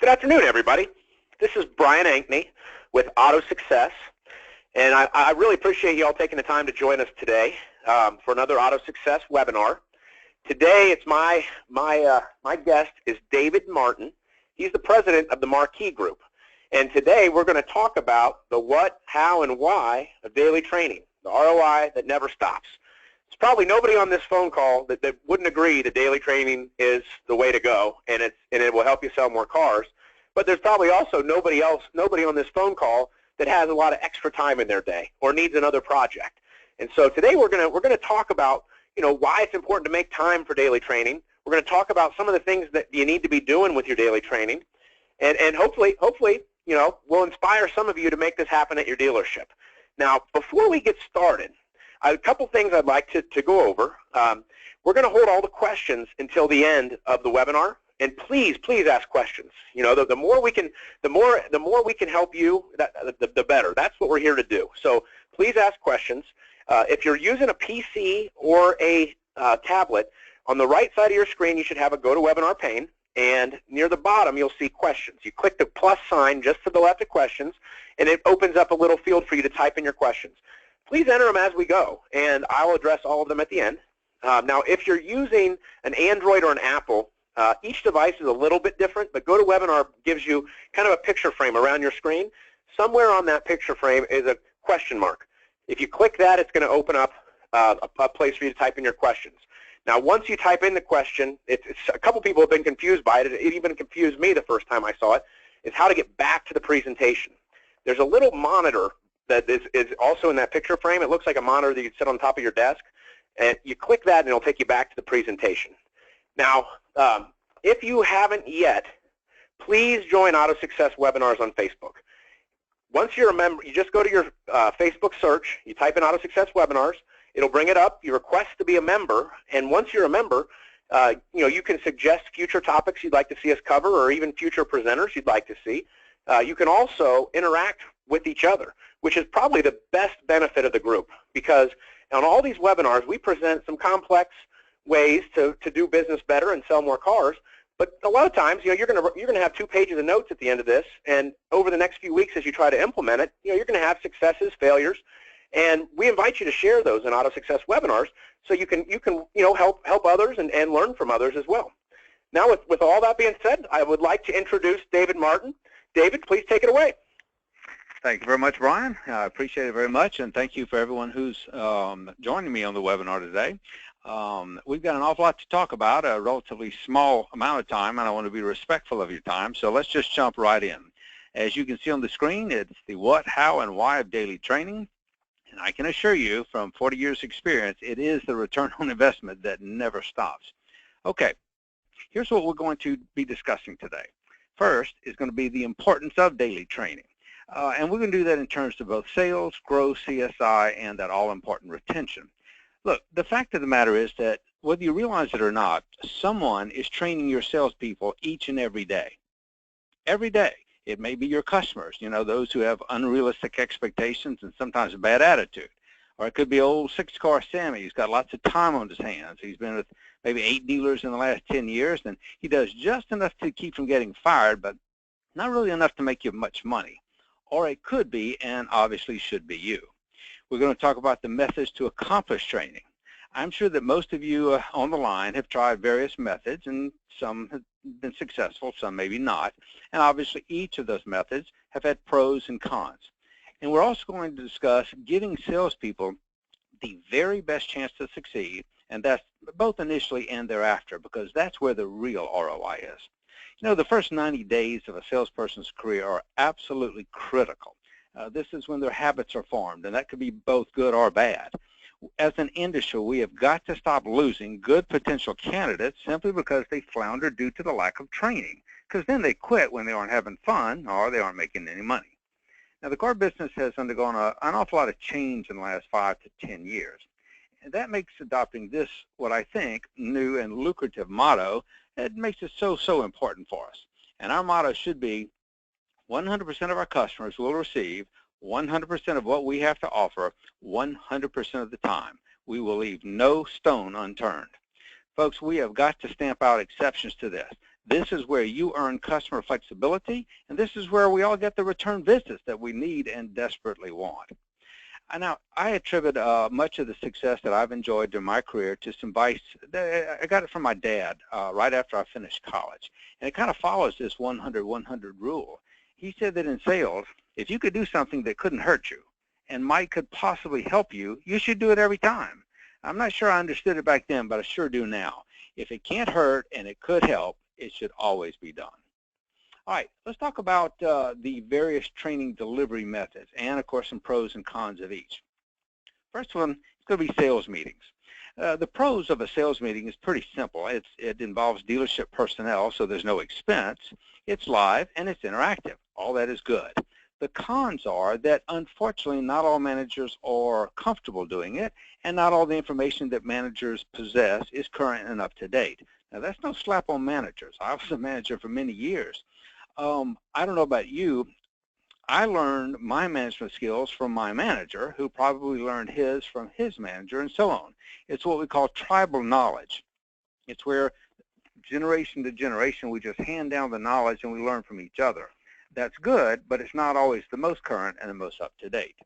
Good afternoon, everybody. This is Brian Ankney with Auto Success, and I really appreciate you all taking the time to join us today for another Auto Success webinar. Today, it's my guest is David Martin. He's the president of the Mar-Kee Group, and today we're going to talk about the what, how, and why of daily training, the ROI that never stops. There's probably nobody on this phone call that wouldn't agree that daily training is the way to go, and it will help you sell more cars. But there's probably also nobody on this phone call that has a lot of extra time in their day or needs another project. And so today we're gonna talk about why it's important to make time for daily training. We're going to talk about some of the things that you need to be doing with your daily training, and hopefully we'll inspire some of you to make this happen at your dealership. Now, before we get started, a couple things I'd like to go over. We're going to hold all the questions until the end of the webinar, and please ask questions. The more we can help you, the better. That's what we're here to do. So please ask questions. If you're using a PC or a tablet, on the right side of your screen you should have a Go to Webinar pane, and near the bottom you'll see questions. You click the plus sign just to the left of questions, and it opens up a little field for you to type in your questions. Please enter them as we go, and I'll address all of them at the end. Now, if you're using an Android or an Apple, each device is a little bit different, but GoToWebinar gives you kind of a picture frame around your screen. Somewhere on that picture frame is a question mark. If you click that, it's going to open up a place for you to type in your questions. Now, once you type in the question, a couple people have been confused by it. It even confused me the first time I saw it, is how to get back to the presentation. There's a little monitor that is also in that picture frame. It looks like a monitor that you sit on top of your desk, and you click that and it'll take you back to the presentation. Now, if you haven't yet, please join Auto Success webinars on Facebook. Once you're a member, you just go to your Facebook search, you type in Auto Success webinars, it'll bring it up, you request to be a member, and once you're a member, you can suggest future topics you'd like to see us cover, or even future presenters you'd like to see. You can also interact with each other, which is probably the best benefit of the group, because on all these webinars we present some complex ways to do business better and sell more cars. But a lot of times, you're going to have 2 pages of notes at the end of this, and over the next few weeks as you try to implement it, you're going to have successes, failures, and we invite you to share those in Auto Success webinars so you can help others and learn from others as well. Now, with all that being said, I would like to introduce David Martin. David, please take it away. Thank you very much, Brian. I appreciate it very much, and thank you for everyone who's joining me on the webinar today. We've got an awful lot to talk about, a relatively small amount of time, and I want to be respectful of your time, so let's just jump right in. As you can see on the screen, it's the what, how, and why of daily training, and I can assure you from 40 years experience, it is the return on investment that never stops. Okay, here's what we're going to be discussing today. First is going to be the importance of daily training, and we're going to do that in terms of both sales, growth, CSI, and that all-important retention. Look, the fact of the matter is that whether you realize it or not, someone is training your salespeople each and every day. Every day. It may be your customers, those who have unrealistic expectations and sometimes a bad attitude. Or it could be old 6-car Sammy. He's got lots of time on his hands. He's been with maybe 8 dealers in the last 10 years, and he does just enough to keep from getting fired, but not really enough to make you much money. Or it could be, and obviously should be, you. We're going to talk about the methods to accomplish training. I'm sure that most of you on the line have tried various methods, and some have been successful, some maybe not. And obviously each of those methods have had pros and cons. And we're also going to discuss giving salespeople the very best chance to succeed, and that's both initially and thereafter, because that's where the real ROI is. The first 90 days of a salesperson's career are absolutely critical. This is when their habits are formed, and that could be both good or bad. As an industry, we have got to stop losing good potential candidates simply because they flounder due to the lack of training, because then they quit when they aren't having fun or they aren't making any money. Now, the car business has undergone an awful lot of change in the last 5 to 10 years, and that makes adopting this, what I think, new and lucrative motto, it makes it so important for us. And our motto should be 100% of our customers will receive 100% of what we have to offer 100% of the time. We will leave no stone unturned. Folks, we have got to stamp out exceptions to this. This is where you earn customer flexibility, and this is where we all get the return visits that we need and desperately want. Now, I attribute much of the success that I've enjoyed during my career to some advice. I got it from my dad right after I finished college, and it kind of follows this 100-100 rule. He said that in sales, if you could do something that couldn't hurt you and could possibly help you, you should do it every time. I'm not sure I understood it back then, but I sure do now. If it can't hurt and it could help, it should always be done. All right, let's talk about the various training delivery methods and, of course, some pros and cons of each. First one is going to be sales meetings. The pros of a sales meeting is pretty simple. It involves dealership personnel, so there's no expense. It's live, and it's interactive. All that is good. The cons are that, unfortunately, not all managers are comfortable doing it, and not all the information that managers possess is current and up to date. Now, that's no slap on managers. I was a manager for many years. I don't know about you. I learned my management skills from my manager, who probably learned his from his manager, and so on. It's what we call tribal knowledge. It's where generation to generation we just hand down the knowledge and we learn from each other. That's good, but it's not always the most current and the most up-to-date.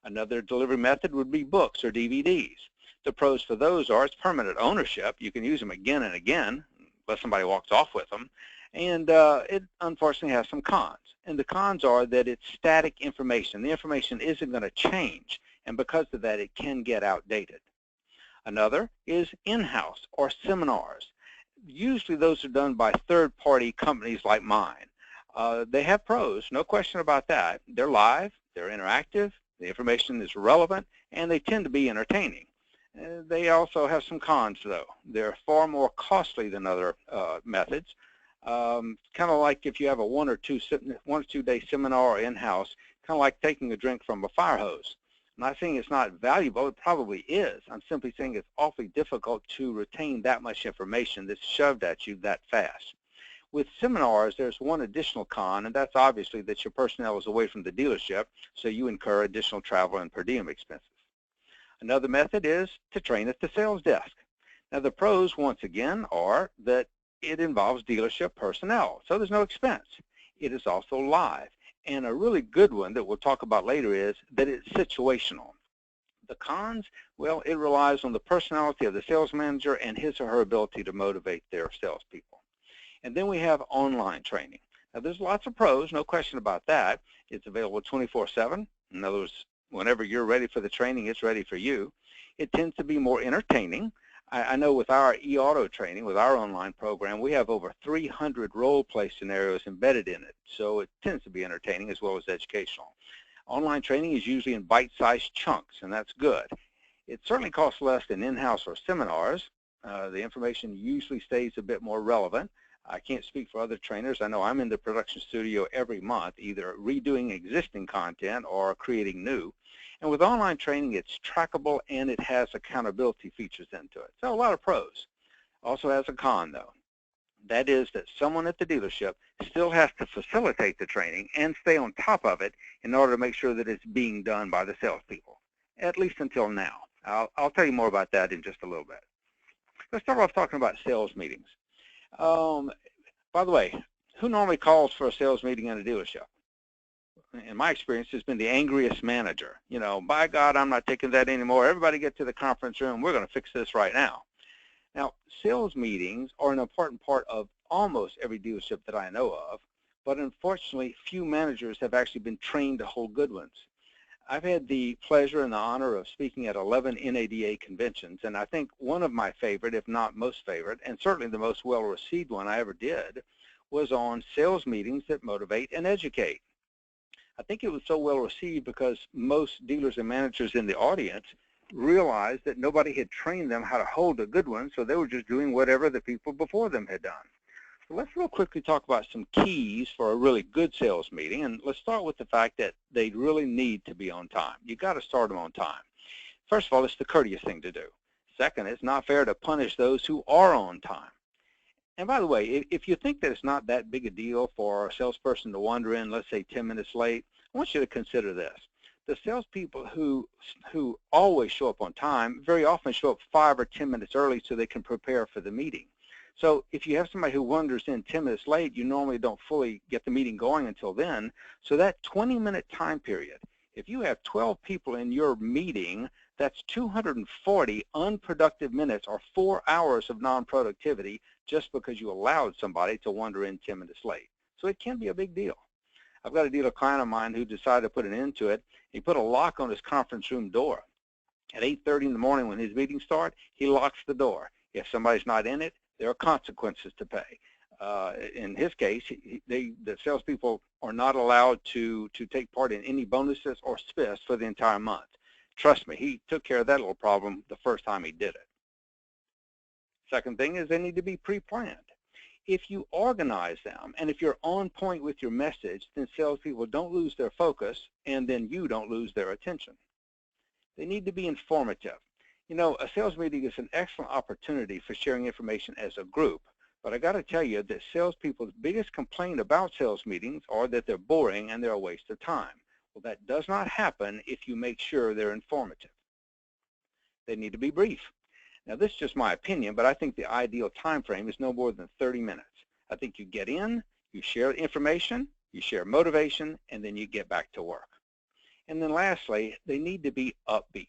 Another delivery method would be books or DVDs. The pros for those are it's permanent ownership. You can use them again and again, unless somebody walks off with them. And it unfortunately has some cons. And the cons are that it's static information. The information isn't going to change, and because of that, it can get outdated. Another is in-house or seminars. Usually those are done by third-party companies like mine. They have pros, no question about that. They're live, they're interactive, the information is relevant, and they tend to be entertaining. They also have some cons, though. They're far more costly than other methods. Kind of like if you have a one or two day seminar or in-house, kind of like taking a drink from a fire hose. I'm not saying it's not valuable, it probably is. I'm simply saying it's awfully difficult to retain that much information that's shoved at you that fast. With seminars, there's one additional con, and that's obviously that your personnel is away from the dealership, so you incur additional travel and per diem expenses. Another method is to train at the sales desk. Now, the pros, once again, are that it involves dealership personnel, so there's no expense. It is also live. And a really good one that we'll talk about later is that it's situational. The cons, well, it relies on the personality of the sales manager and his or her ability to motivate their salespeople. And then we have online training. Now, there's lots of pros, no question about that. It's available 24/7. In other words, whenever you're ready for the training, it's ready for you. It tends to be more entertaining. I know with our e-auto training, with our online program, we have over 300 role-play scenarios embedded in it, so it tends to be entertaining as well as educational. Online training is usually in bite-sized chunks, and that's good. It certainly costs less than in-house or seminars. The information usually stays a bit more relevant. I can't speak for other trainers. I know I'm in the production studio every month, either redoing existing content or creating new. And with online training, it's trackable and it has accountability features into it. So a lot of pros. Also has a con, though. That is that someone at the dealership still has to facilitate the training and stay on top of it in order to make sure that it's being done by the salespeople, at least until now. I'll tell you more about that in just a little bit. Let's start off talking about sales meetings. By the way, who normally calls for a sales meeting in a dealership? In my experience, has been the angriest manager. You know, by God, I'm not taking that anymore. Everybody get to the conference room. We're going to fix this right now. Now, sales meetings are an important part of almost every dealership that I know of, but unfortunately, few managers have actually been trained to hold good ones. I've had the pleasure and the honor of speaking at 11 NADA conventions, and I think one of my favorite, if not most favorite, and certainly the most well-received one I ever did, was on sales meetings that motivate and educate. I think it was so well received because most dealers and managers in the audience realized that nobody had trained them how to hold a good one, so they were just doing whatever the people before them had done. So let's real quickly talk about some keys for a really good sales meeting, and let's start with the fact that they really need to be on time. You got to start them on time. First of all, it's the courteous thing to do. Second, it's not fair to punish those who are on time. And by the way, if you think that it's not that big a deal for a salesperson to wander in, let's say 10 minutes late, I want you to consider this. The salespeople who always show up on time very often show up 5 or 10 minutes early so they can prepare for the meeting. So if you have somebody who wanders in 10 minutes late, you normally don't fully get the meeting going until then. So that 20-minute time period, if you have 12 people in your meeting, that's 240 unproductive minutes or 4 hours of non-productivity just because you allowed somebody to wander in 10 minutes late. So it can be a big deal. I've got a dealer client of mine who decided to put an end to it. He put a lock on his conference room door. At 8:30 in the morning when his meetings start, he locks the door. If somebody's not in it, there are consequences to pay. In his case, the salespeople are not allowed to take part in any bonuses or spiffs for the entire month. Trust me, he took care of that little problem the first time he did it. Second thing is they need to be pre-planned. If you organize them and if you're on point with your message, then salespeople don't lose their focus and then you don't lose their attention. They need to be informative. You know, a sales meeting is an excellent opportunity for sharing information as a group, but I got to tell you that salespeople's biggest complaint about sales meetings are that they're boring and they're a waste of time. Well, that does not happen if you make sure they're informative. They need to be brief. Now, this is just my opinion, but I think the ideal time frame is no more than 30 minutes. I think you get in, you share information, you share motivation, and then you get back to work. And then lastly, they need to be upbeat.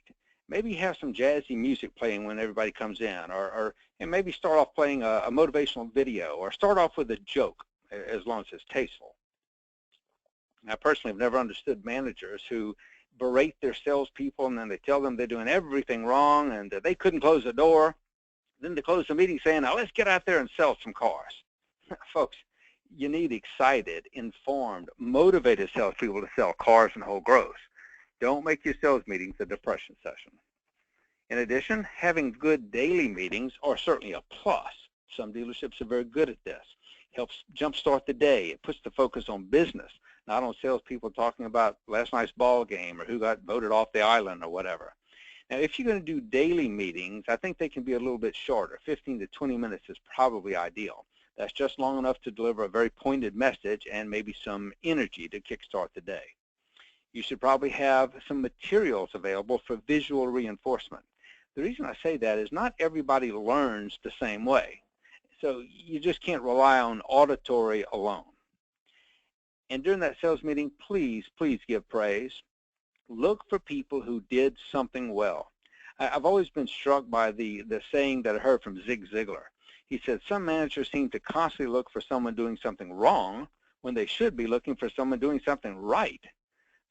Maybe have some jazzy music playing when everybody comes in, and maybe start off playing a motivational video, or start off with a joke, as long as it's tasteful. I personally have never understood managers who berate their salespeople and then they tell them they're doing everything wrong and that they couldn't close the door. Then they close the meeting saying, now let's get out there and sell some cars. Folks, you need excited, informed, motivated salespeople to sell cars and hold growth. Don't make your sales meetings a depression session. In addition, having good daily meetings are certainly a plus. Some dealerships are very good at this. Helps jumpstart the day. It puts the focus on business, not on salespeople talking about last night's ball game or who got voted off the island or whatever. Now, if you're going to do daily meetings, I think they can be a little bit shorter. 15 to 20 minutes is probably ideal. That's just long enough to deliver a very pointed message and maybe some energy to kickstart the day. You should probably have some materials available for visual reinforcement. The reason I say that is not everybody learns the same way. So you just can't rely on auditory alone. And during that sales meeting, please give praise. Look for people who did something well. I've always been struck by the saying that I heard from Zig Ziglar. He said, some managers seem to constantly look for someone doing something wrong when they should be looking for someone doing something right.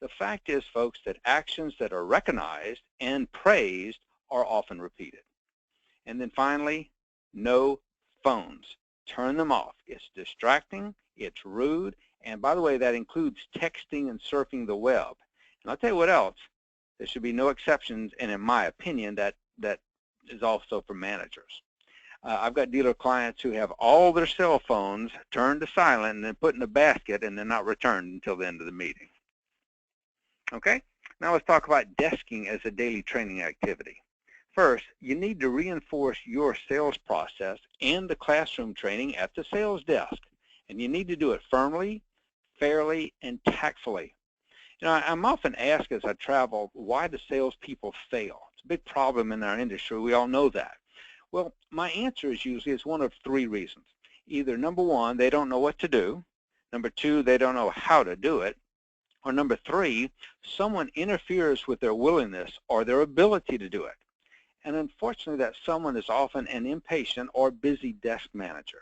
The fact is, folks, that actions that are recognized and praised are often repeated. And then finally, no phones. Turn them off. It's distracting, it's rude, and by the way, that includes texting and surfing the web. And I'll tell you what else, there should be no exceptions, and in my opinion, that is also for managers. I've got dealer clients who have all their cell phones turned to silent and then put in a basket and they're not returned until the end of the meeting. Okay, now let's talk about desking as a daily training activity. First, you need to reinforce your sales process and the classroom training at the sales desk. And you need to do it firmly, fairly, and tactfully. You know, I'm often asked as I travel, why do salespeople fail? It's a big problem in our industry. We all know that. Well, my answer is usually it's one of three reasons. Either number one, they don't know what to do. Number two, they don't know how to do it. Or number three, someone interferes with their willingness or their ability to do it. And unfortunately, that someone is often an impatient or busy desk manager.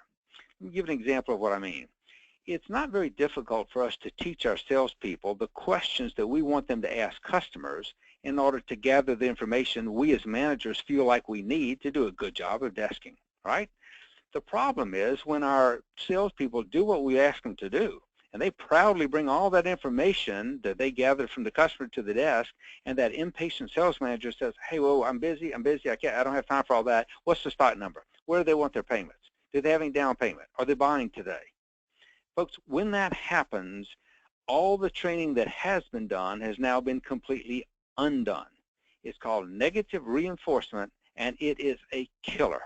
Let me give an example of what I mean. It's not very difficult for us to teach our salespeople the questions that we want them to ask customers in order to gather the information we as managers feel like we need to do a good job of desking, right? The problem is when our salespeople do what we ask them to do, and they proudly bring all that information that they gathered from the customer to the desk, and that impatient sales manager says, hey, well, I'm busy, I don't have time for all that. What's the stock number? Where do they want their payments? Do they have any down payment? Are they buying today? Folks, when that happens, all the training that has been done has now been completely undone. It's called negative reinforcement, and it is a killer.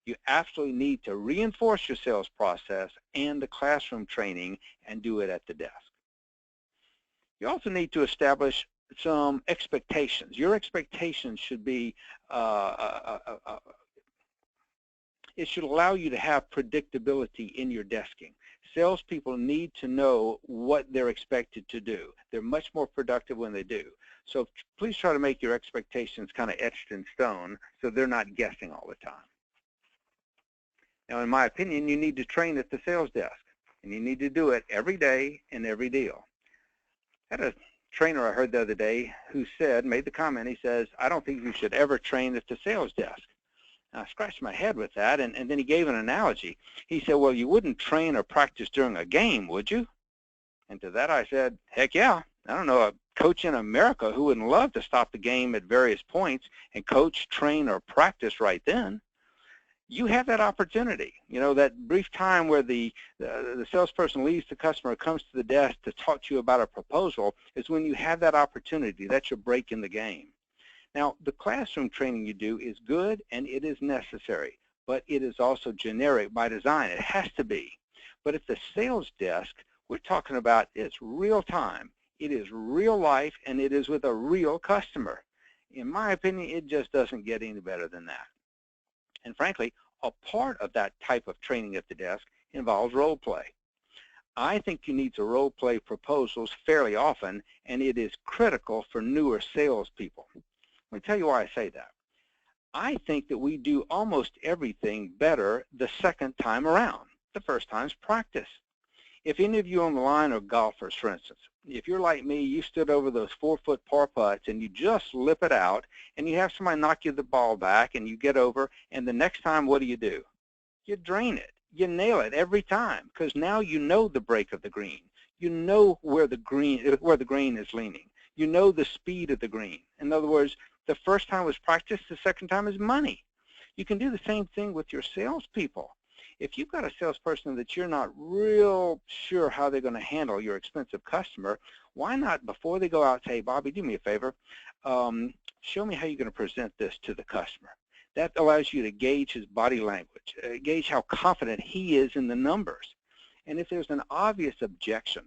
You absolutely need to reinforce your sales process and the classroom training and do it at the desk. You also need to establish some expectations. Your expectations should be It should allow you to have predictability in your desking. Salespeople need to know what they're expected to do. They're much more productive when they do. So please try to make your expectations kind of etched in stone so they're not guessing all the time. Now, in my opinion, you need to train at the sales desk, and you need to do it every day in every deal. I had a trainer I heard the other day who made the comment, he says, I don't think you should ever train at the sales desk. I scratched my head with that, and then he gave an analogy. He said, well, you wouldn't train or practice during a game, would you? And to that I said, heck yeah. I don't know a coach in America who wouldn't love to stop the game at various points and coach, train, or practice right then. You have that opportunity. You know, that brief time where the salesperson leaves the customer, comes to the desk to talk to you about a proposal is when you have that opportunity. That's your break in the game. Now, the classroom training you do is good and it is necessary, but it is also generic by design. It has to be. But at the sales desk, we're talking about it's real time, it is real life, and it is with a real customer. In my opinion, it just doesn't get any better than that. And frankly, a part of that type of training at the desk involves role play. I think you need to role play proposals fairly often, and it is critical for newer salespeople. Let me tell you why I say that. I think that we do almost everything better the second time around. The first time's practice. If any of you on the line are golfers, for instance, if you're like me, you stood over those 4-foot par putts and you just lip it out, and you have somebody knock you the ball back, and you get over, and the next time, what do? You drain it. You nail it every time, because now you know the break of the green. You know where the green is leaning. You know the speed of the green. In other words, the first time was practice, the second time is money. You can do the same thing with your salespeople. If you've got a salesperson that you're not real sure how they're going to handle your expensive customer, why not, before they go out, say, Bobby, do me a favor, show me how you're going to present this to the customer. That allows you to gauge his body language, gauge how confident he is in the numbers. And if there's an obvious objection,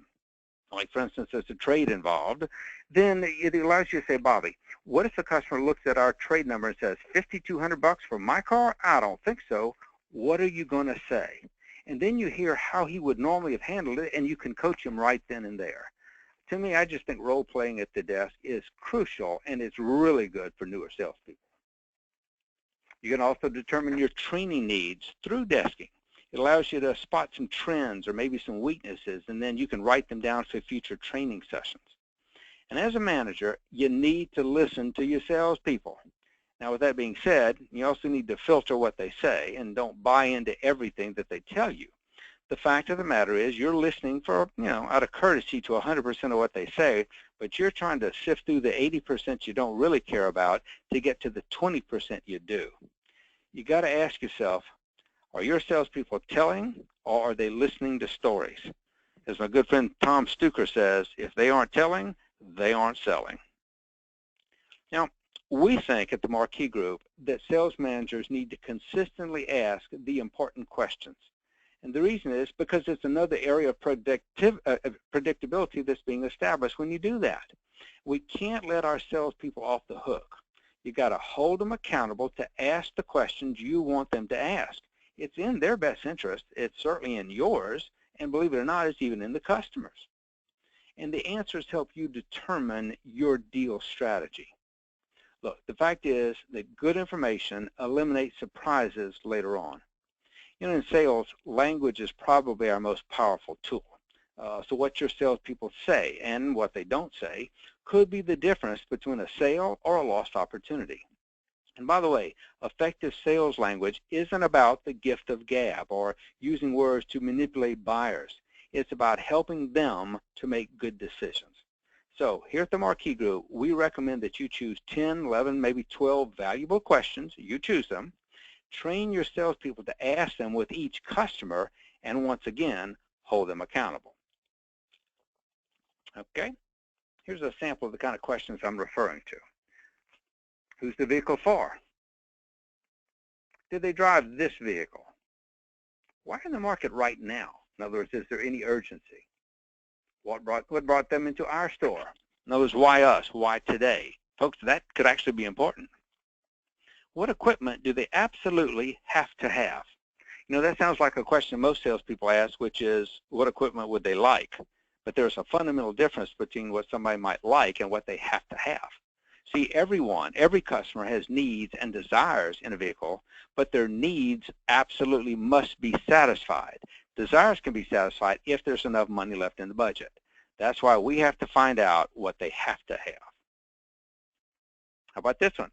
like for instance there's a trade involved, then it allows you to say, Bobby, what if the customer looks at our trade number and says, $5,200 for my car? I don't think so. What are you going to say? And then you hear how he would normally have handled it, and you can coach him right then and there. To me, I just think role-playing at the desk is crucial, and it's really good for newer salespeople. You can also determine your training needs through desking. It allows you to spot some trends or maybe some weaknesses, and then you can write them down for future training sessions. And as a manager, you need to listen to your salespeople. Now, with that being said, you also need to filter what they say and don't buy into everything that they tell you. The fact of the matter is you're listening for, out of courtesy to 100% of what they say, but you're trying to sift through the 80% you don't really care about to get to the 20% you do. You got to ask yourself, are your salespeople telling, or are they listening to stories? As my good friend Tom Stuker says, if they aren't telling, they aren't selling. Now, we think at the Mar-Kee Group that sales managers need to consistently ask the important questions. And the reason is because it's another area of predictability that's being established when you do that. We can't let our salespeople off the hook. You got to hold them accountable to ask the questions you want them to ask. It's in their best interest. It's certainly in yours, and believe it or not, it's even in the customer's. And the answers help you determine your deal strategy. Look, the fact is that good information eliminates surprises later on. In sales, language is probably our most powerful tool. So what your salespeople say and what they don't say could be the difference between a sale or a lost opportunity. And by the way, effective sales language isn't about the gift of gab or using words to manipulate buyers. It's about helping them to make good decisions. So here at the Mar-Kee Group, we recommend that you choose 10, 11, maybe 12 valuable questions. You choose them. Train your salespeople to ask them with each customer, and once again, hold them accountable. Okay? Here's a sample of the kind of questions I'm referring to. Who's the vehicle for? Did they drive this vehicle? Why in the market right now? In other words, is there any urgency? What brought them into our store? In other words, why us? Why today? Folks, that could actually be important. What equipment do they absolutely have to have? You know, that sounds like a question most salespeople ask, which is, what equipment would they like? But there's a fundamental difference between what somebody might like and what they have to have. See, every customer has needs and desires in a vehicle, but their needs absolutely must be satisfied. Desires can be satisfied if there's enough money left in the budget. That's why we have to find out what they have to have. How about this one?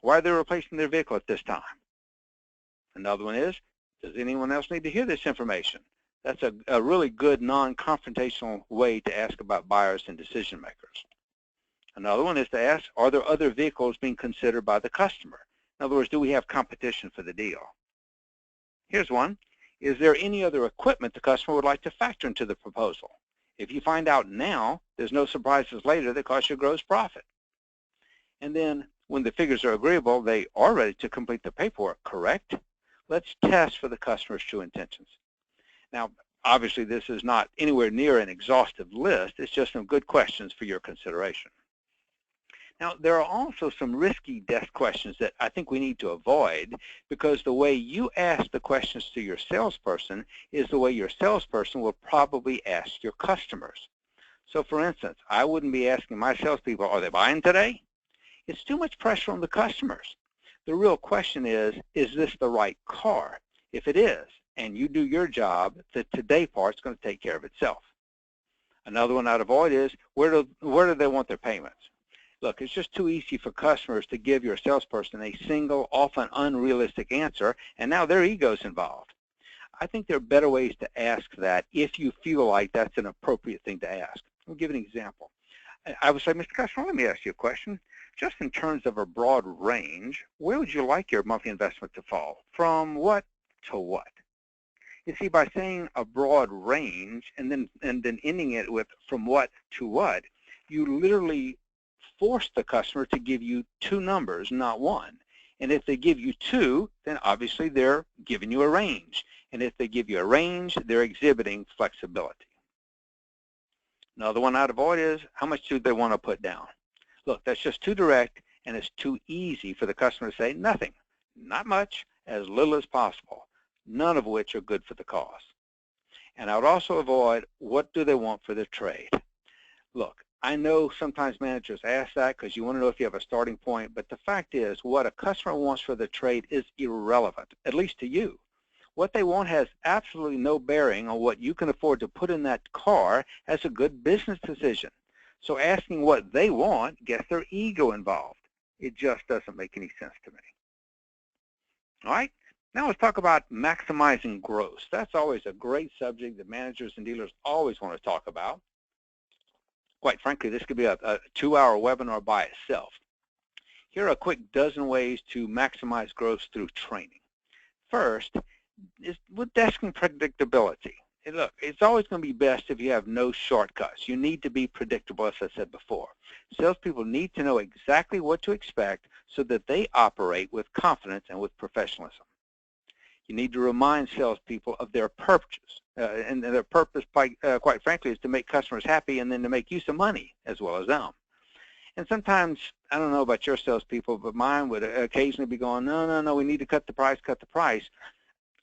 Why are they replacing their vehicle at this time? Another one is, does anyone else need to hear this information? That's a really good non-confrontational way to ask about buyers and decision makers. Another one is to ask, are there other vehicles being considered by the customer? In other words, do we have competition for the deal? Here's one. Is there any other equipment the customer would like to factor into the proposal? If you find out now, there's no surprises later that cost you gross profit. And then when the figures are agreeable, they are ready to complete the paperwork, correct? Let's test for the customer's true intentions. Now, obviously, this is not anywhere near an exhaustive list. It's just some good questions for your consideration. Now, there are also some risky desk questions that I think we need to avoid, because the way you ask the questions to your salesperson is the way your salesperson will probably ask your customers. So, for instance, I wouldn't be asking my salespeople, are they buying today? It's too much pressure on the customers. The real question is this the right car? If it is, and you do your job, the today part's going to take care of itself. Another one I'd avoid is, where do they want their payments? Look, it's just too easy for customers to give your salesperson a single, often unrealistic answer, and now their ego's involved. I think there are better ways to ask that if you feel like that's an appropriate thing to ask. I'll give an example. I would say, Mr. Customer, let me ask you a question. Just in terms of a broad range, where would you like your monthly investment to fall? From what to what? You see, by saying a broad range and then ending it with from what to what, you literally force the customer to give you two numbers, not one. And if they give you two, then obviously they're giving you a range. And if they give you a range, they're exhibiting flexibility. Another one I'd avoid is, how much do they want to put down? Look, that's just too direct, and it's too easy for the customer to say nothing, not much, as little as possible, none of which are good for the cause. And I would also avoid, what do they want for their trade? Look, I know sometimes managers ask that because you want to know if you have a starting point, but the fact is what a customer wants for the trade is irrelevant, at least to you. What they want has absolutely no bearing on what you can afford to put in that car as a good business decision. So asking what they want gets their ego involved. It just doesn't make any sense to me. All right, now let's talk about maximizing gross. That's always a great subject that managers and dealers always want to talk about. Quite frankly, this could be a 2-hour webinar by itself. Here are a quick dozen ways to maximize gross through training. First is with desking predictability. And look, it's always going to be best if you have no shortcuts. You need to be predictable, as I said before. Salespeople need to know exactly what to expect so that they operate with confidence and with professionalism. You need to remind salespeople of their purpose, and their purpose, quite frankly, is to make customers happy and then to make use of money as well as them. And sometimes, I don't know about your salespeople, but mine would occasionally be going, no, we need to cut the price, cut the price.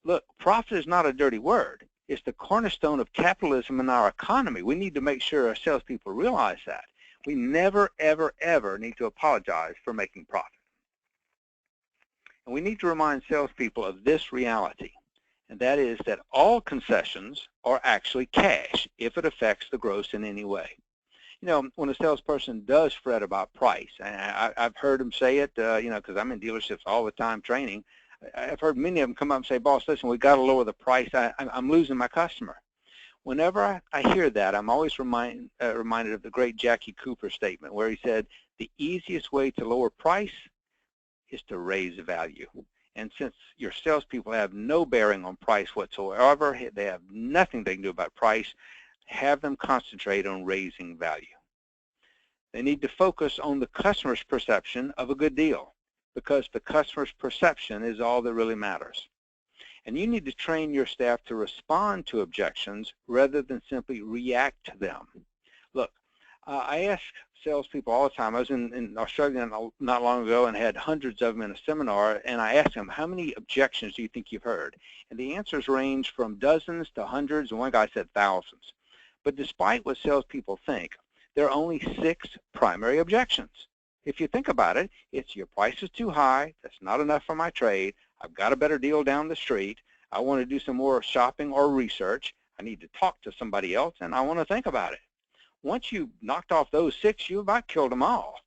Look, profit is not a dirty word. It's the cornerstone of capitalism in our economy. We need to make sure our salespeople realize that. We never, ever, ever need to apologize for making profit. And we need to remind salespeople of this reality, and that is that all concessions are actually cash if it affects the gross in any way. You know, when a salesperson does fret about price, and I've heard them say it, you know, because I'm in dealerships all the time training, I've heard many of them come up and say, boss, listen, we've got to lower the price. I'm losing my customer. Whenever I hear that, I'm always reminded of the great Jackie Cooper statement where he said, the easiest way to lower price is to raise value. And since your salespeople have no bearing on price whatsoever, they have nothing they can do about price, have them concentrate on raising value. They need to focus on the customer's perception of a good deal, because the customer's perception is all that really matters. And you need to train your staff to respond to objections rather than simply react to them. Look, I ask salespeople all the time. I was in Australia not long ago and had hundreds of them in a seminar, and I asked them, how many objections do you think you've heard? And the answers range from dozens to hundreds, and one guy said thousands. But despite what salespeople think, there are only 6 primary objections. If you think about it, it's your price is too high, that's not enough for my trade, I've got a better deal down the street, I want to do some more shopping or research, I need to talk to somebody else, and I want to think about it. Once you've knocked off those 6, you've about killed them all.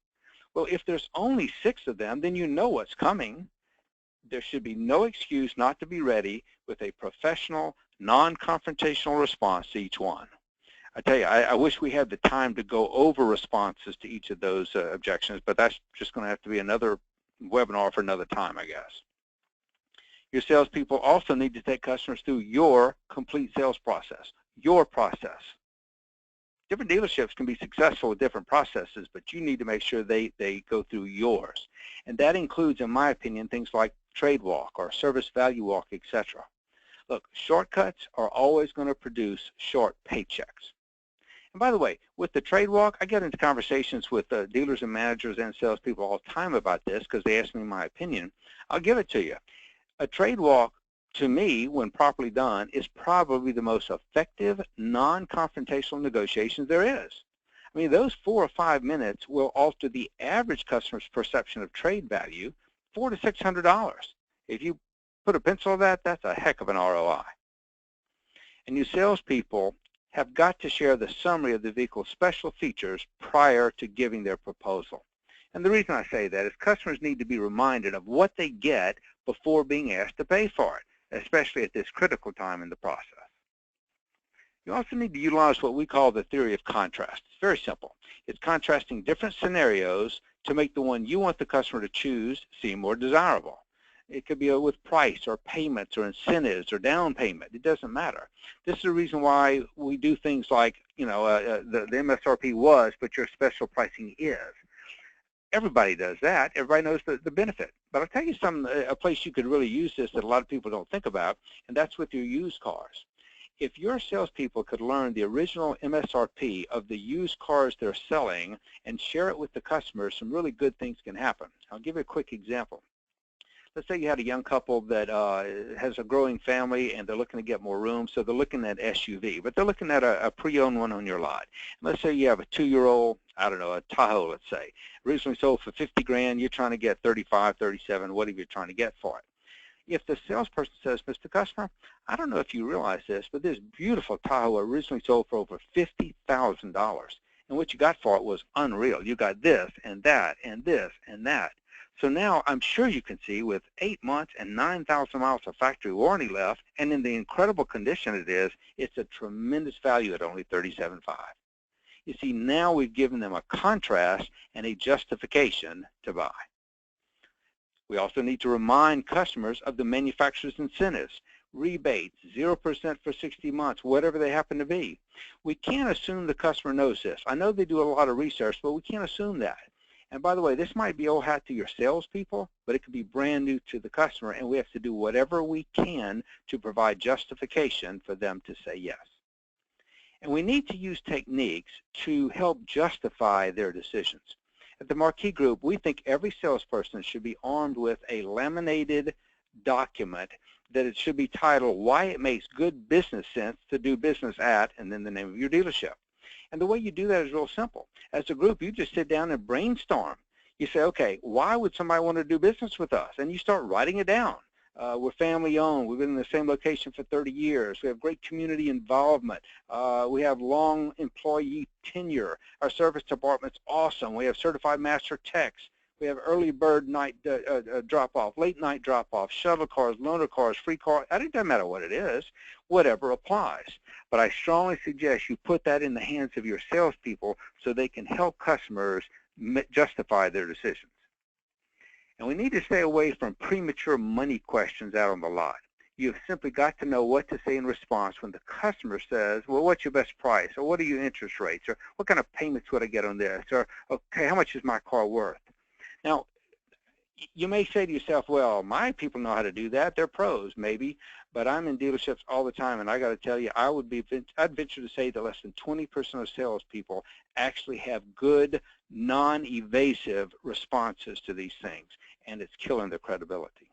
Well, if there's only 6 of them, then you know what's coming. There should be no excuse not to be ready with a professional, non-confrontational response to each one. I tell you, I wish we had the time to go over responses to each of those objections, but that's just going to have to be another webinar for another time, I guess. Your salespeople also need to take customers through your complete sales process, your process. Different dealerships can be successful with different processes, but you need to make sure they go through yours. And that includes, in my opinion, things like trade walk or service value walk, etc. Look, shortcuts are always going to produce short paychecks. And by the way, with the trade walk, I get into conversations with dealers and managers and salespeople all the time about this because they ask me my opinion. I'll give it to you. A trade walk, to me, when properly done, is probably the most effective non-confrontational negotiations there is. I mean, those 4 or 5 minutes will alter the average customer's perception of trade value $400 to $600. If you put a pencil on that, that's a heck of an ROI. And you salespeople have got to share the summary of the vehicle's special features prior to giving their proposal. And the reason I say that is customers need to be reminded of what they get before being asked to pay for it, especially at this critical time in the process. You also need to utilize what we call the theory of contrast. It's very simple. It's contrasting different scenarios to make the one you want the customer to choose seem more desirable. It could be with price or payments or incentives or down payment. It doesn't matter. This is the reason why we do things like, the MSRP was, but your special pricing is. Everybody does that. Everybody knows the benefit. But I'll tell you a place you could really use this that a lot of people don't think about, and that's with your used cars. If your salespeople could learn the original MSRP of the used cars they're selling and share it with the customers, some really good things can happen. I'll give you a quick example. Let's say you had a young couple that has a growing family and they're looking to get more room, so they're looking at SUV, but they're looking at a pre-owned one on your lot. Let's say you have a 2-year-old, I don't know, a Tahoe, let's say, originally sold for 50 grand, you're trying to get 35, 37, whatever you're trying to get for it. If the salesperson says, Mr. Customer, I don't know if you realize this, but this beautiful Tahoe originally sold for over $50,000, and what you got for it was unreal. You got this and that and this and that. So now I'm sure you can see with 8 months and 9,000 miles of factory warranty left, and in the incredible condition it is, it's a tremendous value at only $37,500. You see, now we've given them a contrast and a justification to buy. We also need to remind customers of the manufacturer's incentives, rebates, 0% for 60 months, whatever they happen to be. We can't assume the customer knows this. I know they do a lot of research, but we can't assume that. And by the way, this might be old hat to your salespeople, but it could be brand new to the customer, and we have to do whatever we can to provide justification for them to say yes. And we need to use techniques to help justify their decisions. At the Mar-Kee Group, we think every salesperson should be armed with a laminated document that it should be titled, Why It Makes Good Business Sense to Do Business at, and then the name of your dealership. And the way you do that is real simple. As a group, you just sit down and brainstorm. You say, okay, why would somebody want to do business with us? And you start writing it down. We're family owned. We've been in the same location for 30 years. We have great community involvement. We have long employee tenure. Our service department's awesome. We have certified master techs. We have early bird night drop-off, late night drop-off, shuttle cars, loaner cars, free cars. It doesn't matter what it is. Whatever applies. But I strongly suggest you put that in the hands of your salespeople so they can help customers justify their decisions. And we need to stay away from premature money questions out on the lot. You've simply got to know what to say in response when the customer says, well, what's your best price? Or what are your interest rates? Or what kind of payments would I get on this? Or, okay, how much is my car worth? Now, you may say to yourself, well, my people know how to do that. They're pros, maybe. But I'm in dealerships all the time, and I got to tell you, I'd venture to say that less than 20% of salespeople actually have good non-evasive responses to these things, and it's killing their credibility.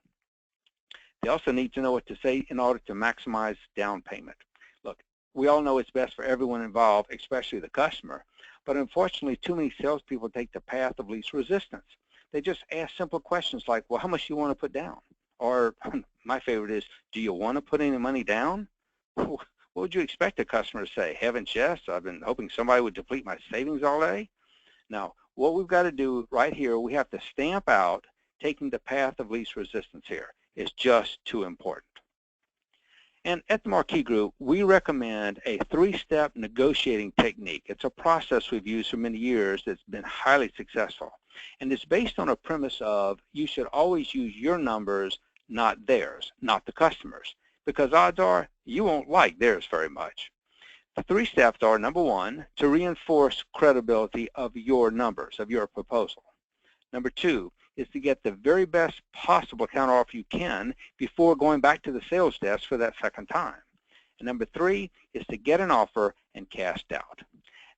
They also need to know what to say in order to maximize down payment. Look, we all know it's best for everyone involved, especially the customer, but unfortunately too many salespeople take the path of least resistance. They just ask simple questions like, well, how much do you want to put down? Or my favorite is, do you want to put any money down? What would you expect a customer to say? Heavens, yes, I've been hoping somebody would deplete my savings all day. Now, what we've got to do right here, we have to stamp out taking the path of least resistance here. It's just too important. And at the Mar-Kee Group, we recommend a 3-step negotiating technique. It's a process we've used for many years that's been highly successful. And it's based on a premise of you should always use your numbers, not theirs, not the customer's, because odds are you won't like theirs very much. The 3 steps are, number 1, to reinforce credibility of your numbers, of your proposal. Number 2 is to get the very best possible counteroffer you can before going back to the sales desk for that second time. And number 3 is to get an offer and cast doubt.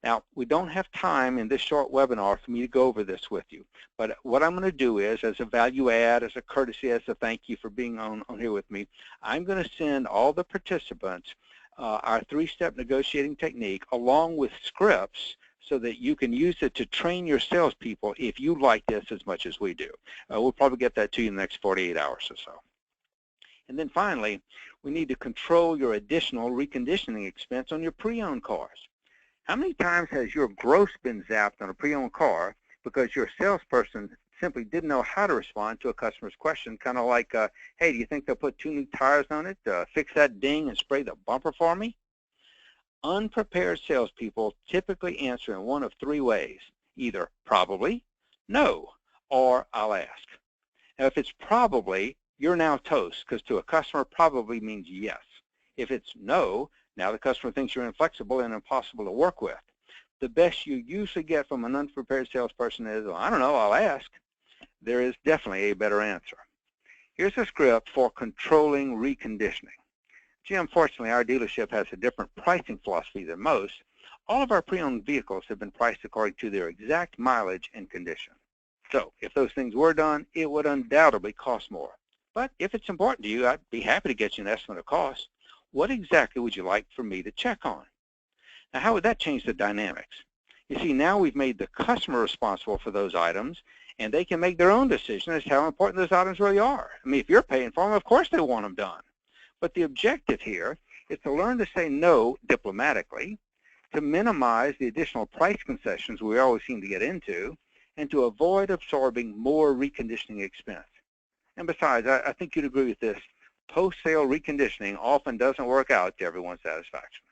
Now, we don't have time in this short webinar for me to go over this with you, but what I'm going to do is, as a value add, as a courtesy, as a thank you for being on here with me, I'm going to send all the participants our 3-step negotiating technique along with scripts so that you can use it to train your salespeople if you like this as much as we do. We'll probably get that to you in the next 48 hours or so. And then finally, we need to control your additional reconditioning expense on your pre-owned cars. How many times has your gross been zapped on a pre-owned car because your salesperson simply didn't know how to respond to a customer's question, kind of like, hey, do you think they'll put 2 new tires on it, fix that ding and spray the bumper for me? Unprepared salespeople typically answer in one of 3 ways, either probably, no, or I'll ask. Now, if it's probably, you're now toast, because to a customer, probably means yes. If it's no, now the customer thinks you're inflexible and impossible to work with. The best you usually get from an unprepared salesperson is, well, I don't know, I'll ask. There is definitely a better answer. Here's a script for controlling reconditioning. Gee, unfortunately, our dealership has a different pricing philosophy than most. All of our pre-owned vehicles have been priced according to their exact mileage and condition. So if those things were done, it would undoubtedly cost more. But if it's important to you, I'd be happy to get you an estimate of cost. What exactly would you like for me to check on? Now, how would that change the dynamics? You see, now we've made the customer responsible for those items, and they can make their own decision as to how important those items really are. I mean, if you're paying for them, of course they want them done. But the objective here is to learn to say no diplomatically, to minimize the additional price concessions we always seem to get into, and to avoid absorbing more reconditioning expense. And besides, I think you'd agree with this. Post-sale reconditioning often doesn't work out to everyone's satisfaction.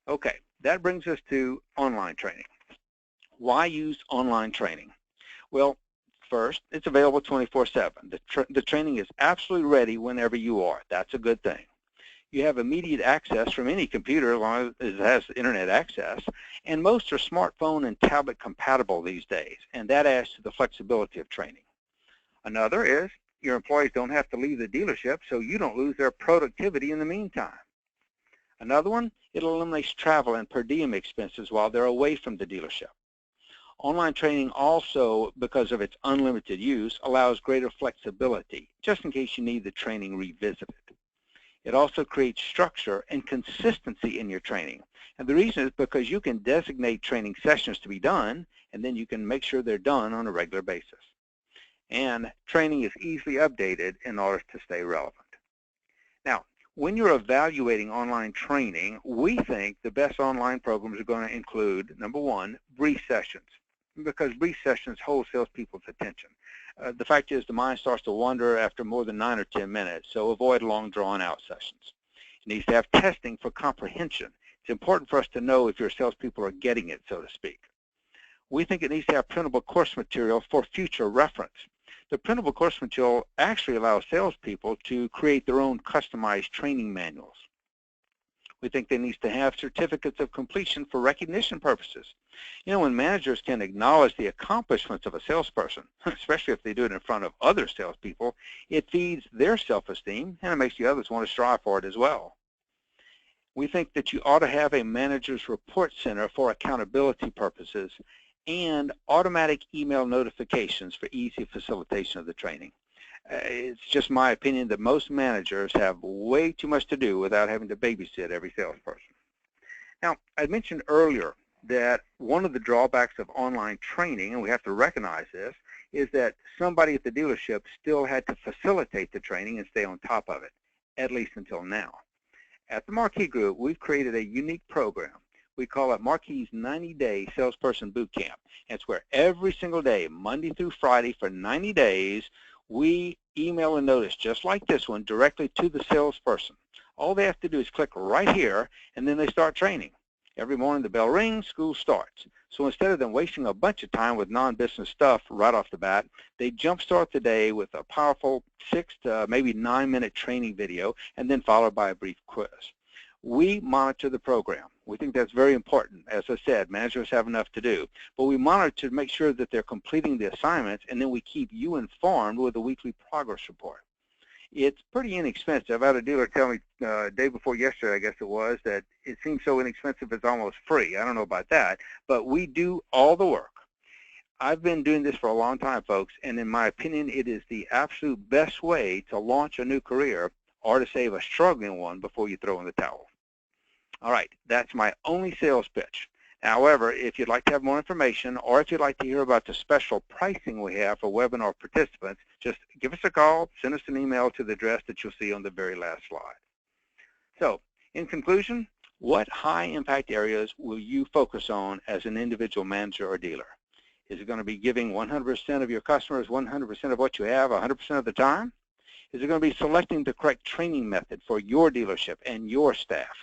Okay, that brings us to online training. Why use online training? Well, first, it's available 24/7. The training is absolutely ready whenever you are. That's a good thing. You have immediate access from any computer as long as it has internet access, and most are smartphone and tablet compatible these days, and that adds to the flexibility of training. Another is your employees don't have to leave the dealership, so you don't lose their productivity in the meantime. Another one, it eliminates travel and per diem expenses while they're away from the dealership. Online training also, because of its unlimited use, allows greater flexibility, just in case you need the training revisited. It also creates structure and consistency in your training. And the reason is because you can designate training sessions to be done, and then you can make sure they're done on a regular basis. And training is easily updated in order to stay relevant. Now, when you're evaluating online training, we think the best online programs are going to include, number 1, brief sessions, because brief sessions hold salespeople's attention. The fact is the mind starts to wander after more than 9 or 10 minutes, so avoid long drawn-out sessions. It needs to have testing for comprehension. It's important for us to know if your salespeople are getting it, so to speak. We think it needs to have printable course material for future reference. The printable course material actually allows salespeople to create their own customized training manuals. We think they need to have certificates of completion for recognition purposes. You know, when managers can acknowledge the accomplishments of a salesperson, especially if they do it in front of other salespeople, it feeds their self-esteem and it makes the others want to strive for it as well. We think that you ought to have a manager's report center for accountability purposes, and automatic email notifications for easy facilitation of the training. It's just my opinion that most managers have way too much to do without having to babysit every salesperson. Now, I mentioned earlier that one of the drawbacks of online training, and we have to recognize this, is that somebody at the dealership still had to facilitate the training and stay on top of it, at least until now. At the Mar-Kee Group, we've created a unique program. We call it Mar-Kee's 90-Day Salesperson Boot Camp. It's where every single day, Monday through Friday for 90 days, we email a notice just like this one directly to the salesperson. All they have to do is click right here, and then they start training. Every morning the bell rings, school starts. So instead of them wasting a bunch of time with non-business stuff right off the bat, they jumpstart the day with a powerful 6 to maybe 9-minute training video, and then followed by a brief quiz. We monitor the program. We think that's very important. As I said, managers have enough to do. But we monitor to make sure that they're completing the assignments, and then we keep you informed with a weekly progress report. It's pretty inexpensive. I had a dealer tell me day before yesterday, I guess it was, that it seems so inexpensive it's almost free. I don't know about that, but we do all the work. I've been doing this for a long time, folks, and in my opinion, it is the absolute best way to launch a new career or to save a struggling one before you throw in the towel. All right, that's my only sales pitch. However, if you'd like to have more information, or if you'd like to hear about the special pricing we have for webinar participants, just give us a call, send us an email to the address that you'll see on the very last slide. So, in conclusion, what high-impact areas will you focus on as an individual manager or dealer? Is it going to be giving 100% of your customers 100% of what you have 100% of the time? Is it going to be selecting the correct training method for your dealership and your staff?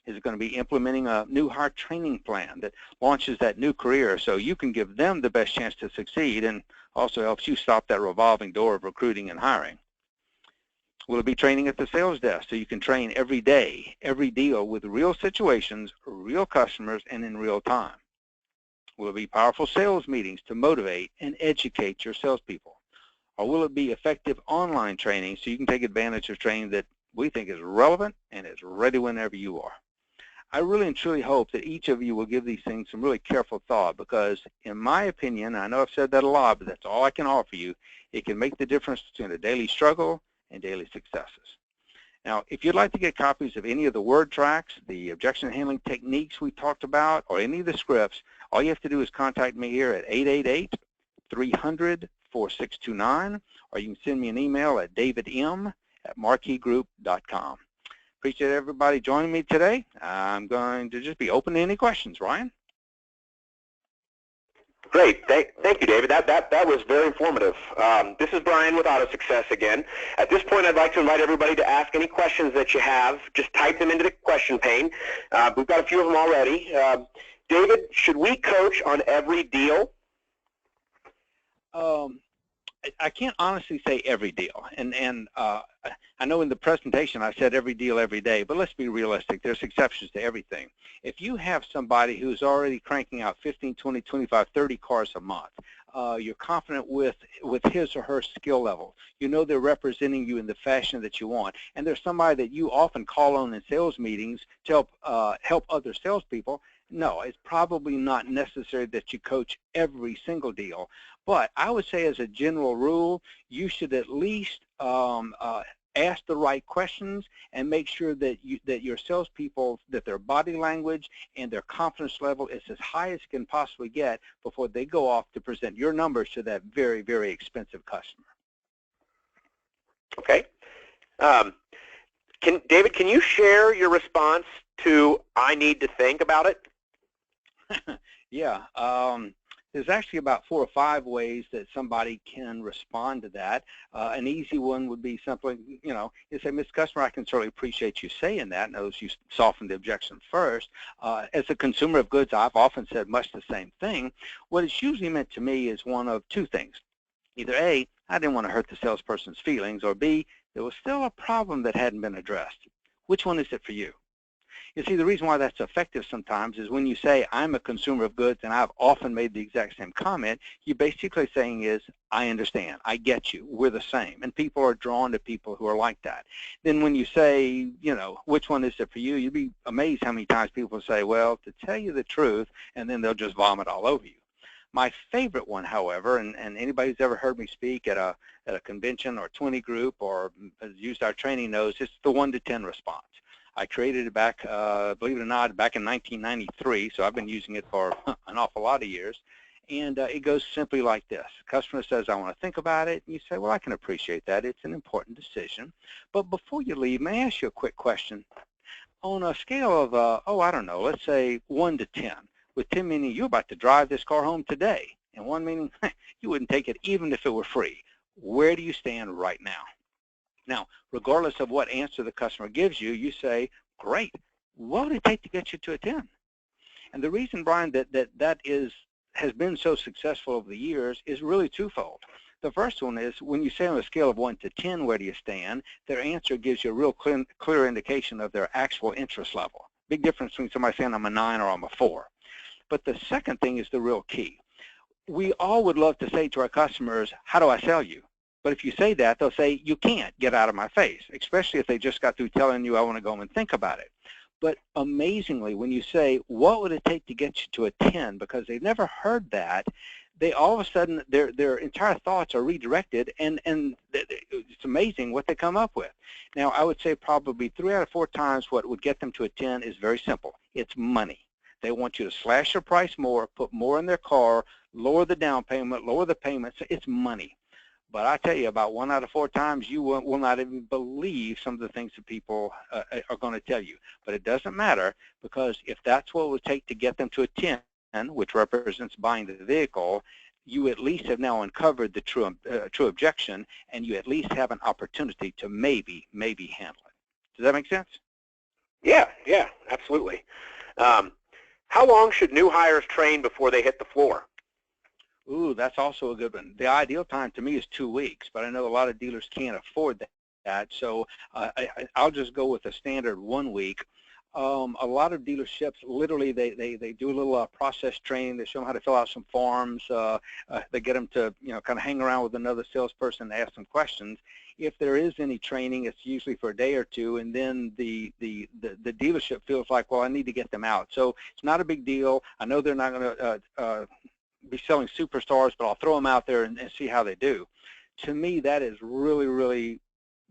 Is it going to be implementing a new hire training plan that launches that new career so you can give them the best chance to succeed and also helps you stop that revolving door of recruiting and hiring? Will it be training at the sales desk so you can train every day, every deal with real situations, real customers, and in real time? Will it be powerful sales meetings to motivate and educate your salespeople? Or will it be effective online training so you can take advantage of training that we think is relevant and is ready whenever you are? I really and truly hope that each of you will give these things some really careful thought, because in my opinion, I know I've said that a lot, but that's all I can offer you, it can make the difference between a daily struggle and daily successes. Now, if you'd like to get copies of any of the word tracks, the objection handling techniques we talked about, or any of the scripts, all you have to do is contact me here at 888-300-4629, or you can send me an email at davidm@markeegroup.com. Appreciate everybody joining me today. I'm going to just be open to any questions. Ryan? Great. Thank you, David. That was very informative. This is Brian with Auto Success again. At this point, I'd like to invite everybody to ask any questions that you have. Just type them into the question pane. We've got a few of them already. David, should we coach on every deal? I can't honestly say every deal, and I know in the presentation I said every deal every day, but let's be realistic. There's exceptions to everything. If you have somebody who's already cranking out 15, 20, 25, 30 cars a month, you're confident with his or her skill level, you know they're representing you in the fashion that you want, and there's somebody that you often call on in sales meetings to help other salespeople, no, it's probably not necessary that you coach every single deal. But I would say as a general rule, you should at least ask the right questions and make sure that your salespeople, that their body language and their confidence level is as high as it can possibly get before they go off to present your numbers to that very, very expensive customer. Okay. David, can you share your response to "I need to think about it"? Yeah. There's actually about 4 or 5 ways that somebody can respond to that. An easy one would be simply, you say, Mr. Customer, I can certainly appreciate you saying that. Notice you soften the objection first. As a consumer of goods, I've often said much the same thing. What it's usually meant to me is one of 2 things. Either A, I didn't want to hurt the salesperson's feelings, or B, there was still a problem that hadn't been addressed. Which one is it for you? You see, the reason why that's effective sometimes is when you say, I'm a consumer of goods, and I've often made the exact same comment, you're basically saying is, I understand, I get you, we're the same. And people are drawn to people who are like that. Then when you say, you know, which one is it for you, you'd be amazed how many times people say, well, to tell you the truth, and then they'll just vomit all over you. My favorite one, however, and anybody who's ever heard me speak at a convention or 20 group or has used our training knows it's the 1 to 10 response. I created it back, believe it or not, back in 1993, so I've been using it for an awful lot of years. And it goes simply like this. The customer says, I want to think about it. And you say, well, I can appreciate that. It's an important decision. But before you leave, may I ask you a quick question? On a scale of, I don't know, let's say 1 to 10, with 10 meaning you're about to drive this car home today, and 1 meaning you wouldn't take it even if it were free. Where do you stand right now? Now, regardless of what answer the customer gives you, you say, great, what would it take to get you to a 10? And the reason, Brian, that has been so successful over the years is really twofold. The first one is when you say on a scale of 1 to 10, where do you stand, their answer gives you a real clear indication of their actual interest level. Big difference between somebody saying I'm a 9 or I'm a 4. But the second thing is the real key. We all would love to say to our customers, how do I sell you? But if you say that, they'll say, you can't, get out of my face, especially if they just got through telling you I want to go home and think about it. But amazingly, when you say, what would it take to get you to a 10, because they've never heard that, they all of a sudden, their entire thoughts are redirected, and it's amazing what they come up with. Now, I would say probably 3 out of 4 times what would get them to a 10 is very simple. It's money. They want you to slash your price more, put more in their car, lower the down payment, lower the payments. It's money. But I tell you, about 1 out of 4 times, you will not even believe some of the things that people are going to tell you. But it doesn't matter, because if that's what it would take to get them to a 10, which represents buying the vehicle, you at least have now uncovered the true objection, and you at least have an opportunity to maybe handle it. Does that make sense? Yeah, absolutely. How long should new hires train before they hit the floor? Ooh, that's also a good one. The ideal time to me is 2 weeks, but I know a lot of dealers can't afford that. So I'll just go with a standard 1 week. A lot of dealerships, literally, they do a little process training. They show them how to fill out some forms. They get them to, kind of hang around with another salesperson and ask them questions. If there is any training, it's usually for a day or 2, and then the dealership feels like, well, I need to get them out. So it's not a big deal. I know they're not going to be selling superstars, but I'll throw them out there and see how they do. To me, that is really, really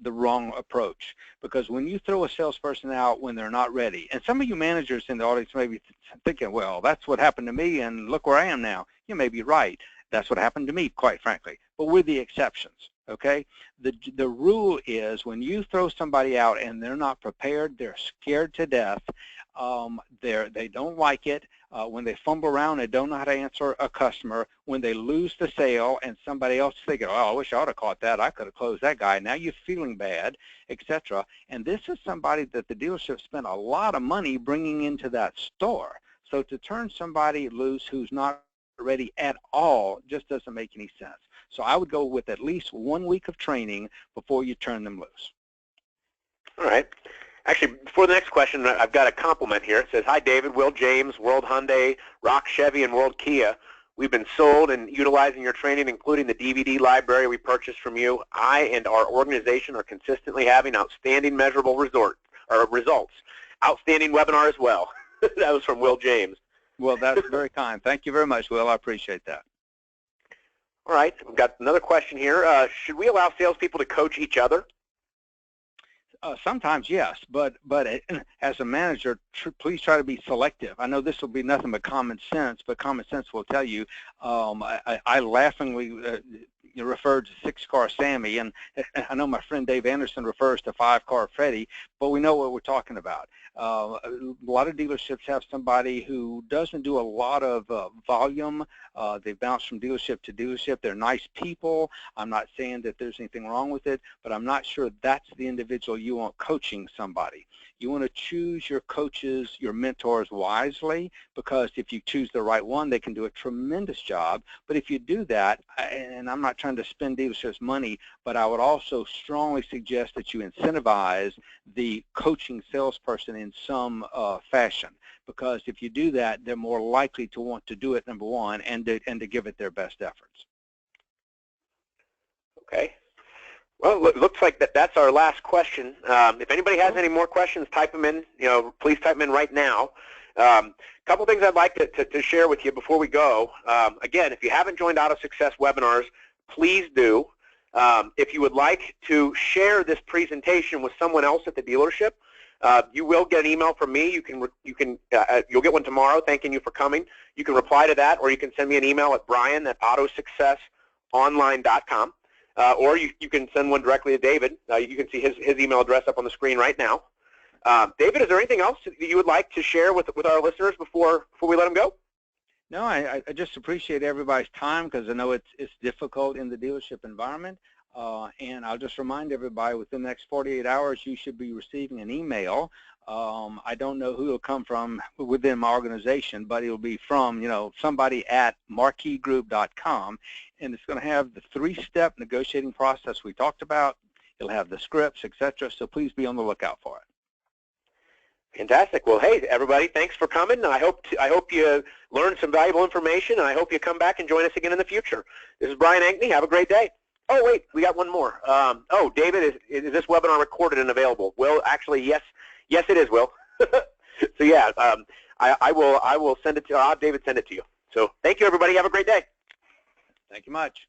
the wrong approach, because when you throw a salesperson out when they're not ready, and some of you managers in the audience may be thinking, well, that's what happened to me, and look where I am now. You may be right. That's what happened to me, quite frankly, but we're the exceptions. Okay, the rule is when you throw somebody out and they're not prepared, they're scared to death, they don't like it, when they fumble around and don't know how to answer a customer, when they lose the sale and somebody else is thinking, oh, I wish I would have caught that, I could have closed that guy, now you're feeling bad, etc. And this is somebody that the dealership spent a lot of money bringing into that store. So to turn somebody loose who's not ready at all just doesn't make any sense. So I would go with at least 1 week of training before you turn them loose. All right. Actually, before the next question, I've got a compliment here. It says, hi, David, Will James, World Hyundai, Rock Chevy, and World Kia. We've been sold and utilizing your training, including the DVD library we purchased from you. I and our organization are consistently having outstanding measurable results. Outstanding webinar as well. That was from Will James. Well, that's very kind. Thank you very much, Will. I appreciate that. All right. We've got another question here. Should we allow salespeople to coach each other? Sometimes, yes, but as a manager, please try to be selective. I know this will be nothing but common sense, but common sense will tell you. I laughingly referred to 6-car Sammy, and I know my friend Dave Anderson refers to 5-car Freddie, but we know what we're talking about. A lot of dealerships have somebody who doesn't do a lot of volume. They bounce from dealership to dealership. They're nice people. I'm not saying that there's anything wrong with it, but I'm not sure that's the individual you want coaching somebody. You want to choose your coaches, your mentors wisely, because if you choose the right one, they can do a tremendous job. But if you do that, and I'm not trying to spend dealerships' money, but I would also strongly suggest that you incentivize the the coaching salesperson in some fashion, because if you do that, they're more likely to want to do it, number one, and to give it their best efforts. Okay. Well, it looks like that's our last question. If anybody has any more questions, type them in. Please type them in right now. Couple things I'd like to share with you before we go. Again, if you haven't joined Auto Success webinars, please do. If you would like to share this presentation with someone else at the dealership, you will get an email from me. You'll get one tomorrow thanking you for coming. You can reply to that, or you can send me an email at brian@autosuccessonline.com. Or you can send one directly to David. You can see his email address up on the screen right now. David, is there anything else that you would like to share with our listeners before we let them go? No, I just appreciate everybody's time, because I know it's difficult in the dealership environment. And I'll just remind everybody, within the next 48 hours, you should be receiving an email. I don't know who it'll come from within my organization, but it'll be from somebody at markeegroup.com, and it's going to have the 3-step negotiating process we talked about. It'll have the scripts, etc. So please be on the lookout for it. Fantastic. Well, hey, everybody, thanks for coming. I hope you learned some valuable information, and I hope you come back and join us again in the future. This is Brian Ankney. Have a great day. Oh, wait, we got one more. David, is this webinar recorded and available? Well, actually, yes, it is, Will. So yeah, I will send it to. I'll have David send it to you. So thank you, everybody. Have a great day. Thank you much.